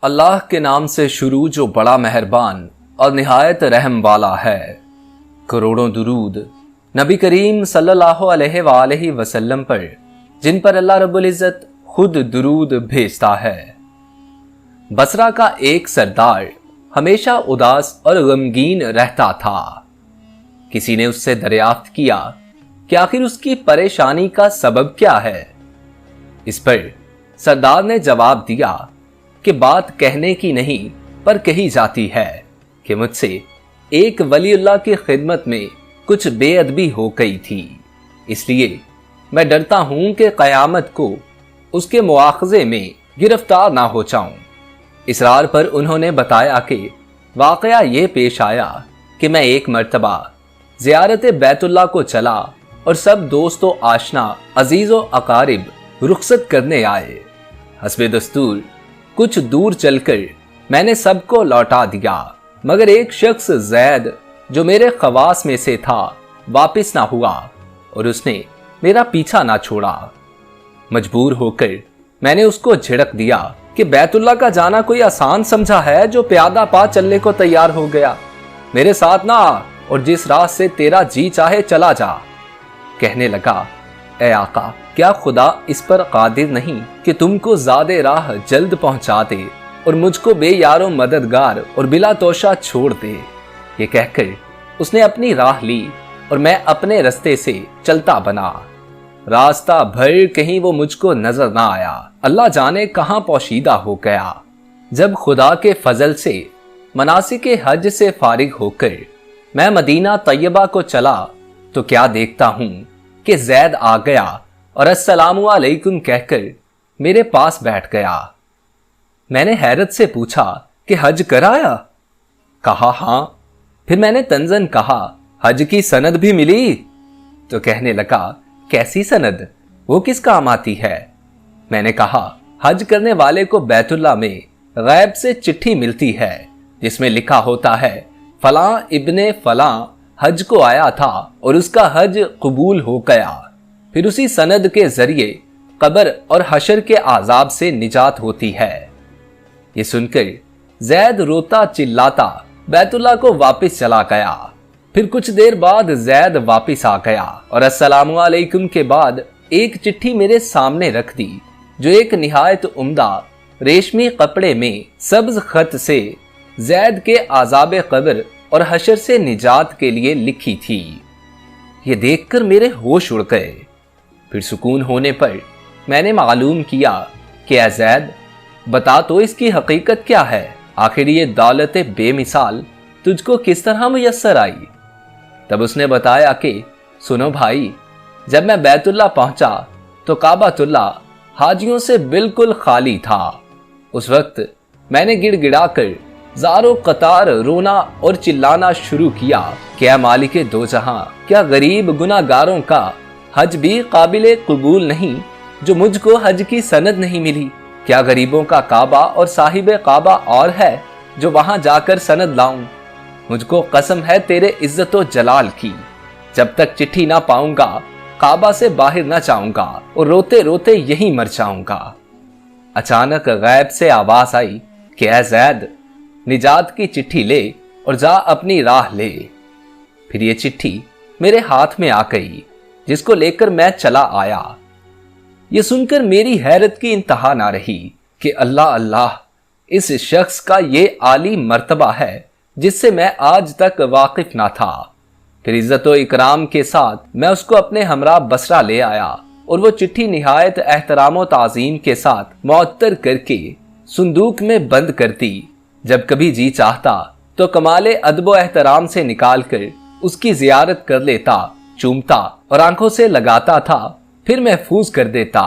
اللہ کے نام سے شروع جو بڑا مہربان اور نہایت رحم والا ہے۔ کروڑوں درود نبی کریم صلی اللہ علیہ وآلہ وسلم پر، جن پر اللہ رب العزت خود درود بھیجتا ہے۔ بصرہ کا ایک سردار ہمیشہ اداس اور غمگین رہتا تھا۔ کسی نے اس سے دریافت کیا کہ آخر اس کی پریشانی کا سبب کیا ہے؟ اس پر سردار نے جواب دیا کہ بات کہنے کی نہیں پر کہی جاتی ہے کہ مجھ سے ایک ولی اللہ کی خدمت میں کچھ بے ادبی ہو گئی تھی، اس لیے میں ڈرتا ہوں کہ قیامت کو اس کے مواخذے میں گرفتار نہ ہو جاؤں۔ اصرار پر انہوں نے بتایا کہ واقعہ یہ پیش آیا کہ میں ایک مرتبہ زیارت بیت اللہ کو چلا اور سب دوست و آشنا، عزیز و اقارب رخصت کرنے آئے۔ حسب دستور کچھ دور چل کر میں نے سب کو لوٹا دیا، مگر ایک شخص زید جو میرے خواص میں سے تھا واپس نہ ہوا اور اس نے میرا پیچھا نہ چھوڑا۔ مجبور ہو کر میں نے اس کو جھڑک دیا کہ بیت اللہ کا جانا کوئی آسان سمجھا ہے جو پیادہ پا چلنے کو تیار ہو گیا؟ میرے ساتھ نہ آ اور جس راہ سے تیرا جی چاہے چلا جا۔ کہنے لگا، اے آقا، کیا خدا اس پر قادر نہیں کہ تم کو زاد راہ جلد پہنچا دے اور مجھ کو بے یار و مددگار اور بلا توشہ چھوڑ دے؟ یہ کہہ کر اس نے اپنی راہ لی اور میں اپنے رستے سے چلتا بنا۔ راستہ بھر کہیں وہ مجھ کو نظر نہ آیا، اللہ جانے کہاں پوشیدہ ہو گیا۔ جب خدا کے فضل سے مناسک حج سے فارغ ہو کر میں مدینہ طیبہ کو چلا تو کیا دیکھتا ہوں کہ زید آ گیا اور السلام علیکم کہہ کر میرے پاس بیٹھ گیا۔ میں نے حیرت سے پوچھا کہ حج کرایا؟ کہا ہاں۔ پھر میں نے طنزاً کہا، حج کی سند بھی ملی؟ تو کہنے لگا، کیسی سند؟ وہ کس کام آتی ہے؟ میں نے کہا، حج کرنے والے کو بیت اللہ میں غیب سے چٹھی ملتی ہے جس میں لکھا ہوتا ہے فلاں ابن فلاں حج کو آیا تھا اور اس کا حج قبول ہو گیا۔ پھر اسی سند کے ذریعے قبر اور حشر کے عذاب سے نجات ہوتی ہے۔ یہ سن کر زید روتا چلاتا بیت اللہ کو واپس چلا گیا۔ پھر کچھ دیر بعد زید واپس آ گیا اور السلام علیکم کے بعد ایک چٹھی میرے سامنے رکھ دی جو ایک نہایت عمدہ ریشمی کپڑے میں سبز خط سے زید کے عذاب قبر اور حشر سے نجات کے لیے لکھی تھی۔ یہ دیکھ کر میرے ہوش اڑ گئے۔ پھر سکون ہونے پر میں نے معلوم کیا کہ اے زید، بتا تو اس کی حقیقت کیا ہے؟ آخر یہ دولت بے مثال تجھ کو کس طرح میسر آئی؟ تب اس نے بتایا کہ سنو بھائی، جب میں بیت اللہ پہنچا تو کعبۃ اللہ حاجیوں سے بالکل خالی تھا۔ اس وقت میں نے گڑ گڑا کر زاروں قطار رونا اور چلانا شروع کیا کہ اے مالک دو جہاں، کیا غریب گناہ گاروں کا حج بھی قابل قبول نہیں جو مجھ کو حج کی سند نہیں ملی؟ کیا غریبوں کا کعبہ اور صاحب کعبہ اور ہے جو وہاں جا کر سند لاؤں؟ مجھ کو قسم ہے تیرے عزت و جلال کی، جب تک چٹھی نہ پاؤں گا کعبہ سے باہر نہ جاؤں گا اور روتے روتے یہیں مر جاؤں گا۔ اچانک غیب سے آواز آئی کہ اے زید، نجات کی چٹھی لے اور جا اپنی راہ لے۔ پھر یہ چٹھی میرے ہاتھ میں آ گئی جس کو لے کر میں چلا آیا۔ یہ سن کر میری حیرت کی انتہا نہ رہی کہ اللہ اللہ، اس شخص کا یہ عالی مرتبہ ہے جس سے میں آج تک واقف نہ تھا۔ پھر عزت و اکرام کے ساتھ میں اس کو اپنے ہمراہ بصرہ لے آیا اور وہ چٹھی نہایت احترام و تعظیم کے ساتھ معطر کر کے صندوق میں بند کر دی۔ جب کبھی جی چاہتا تو کمال ادب و احترام سے نکال کر اس کی زیارت کر لیتا، چومتا اور آنکھوں سے لگاتا تھا، پھر محفوظ کر دیتا۔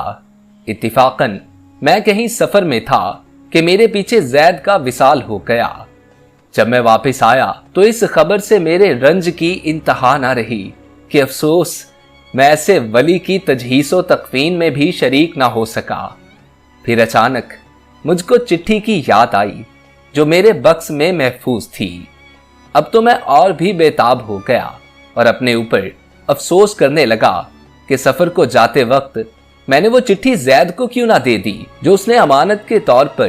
اتفاقاً میں کہیں سفر میں تھا کہ میرے پیچھے زید کا وصال ہو گیا۔ جب میں واپس آیا تو اس خبر سے میرے رنج کی انتہا نہ رہی کہ افسوس، میں ایسے ولی کی تجہیز و تکفین میں بھی شریک نہ ہو سکا۔ پھر اچانک مجھ کو چٹھی کی یاد آئی جو میرے بکس میں محفوظ تھی۔ اب تو میں اور بھی بےتاب ہو گیا اور اپنے اوپر افسوس کرنے لگا کہ سفر کو جاتے وقت میں نے وہ چٹھی زید کو کیوں نہ دے دی جو اس نے امانت کے طور پر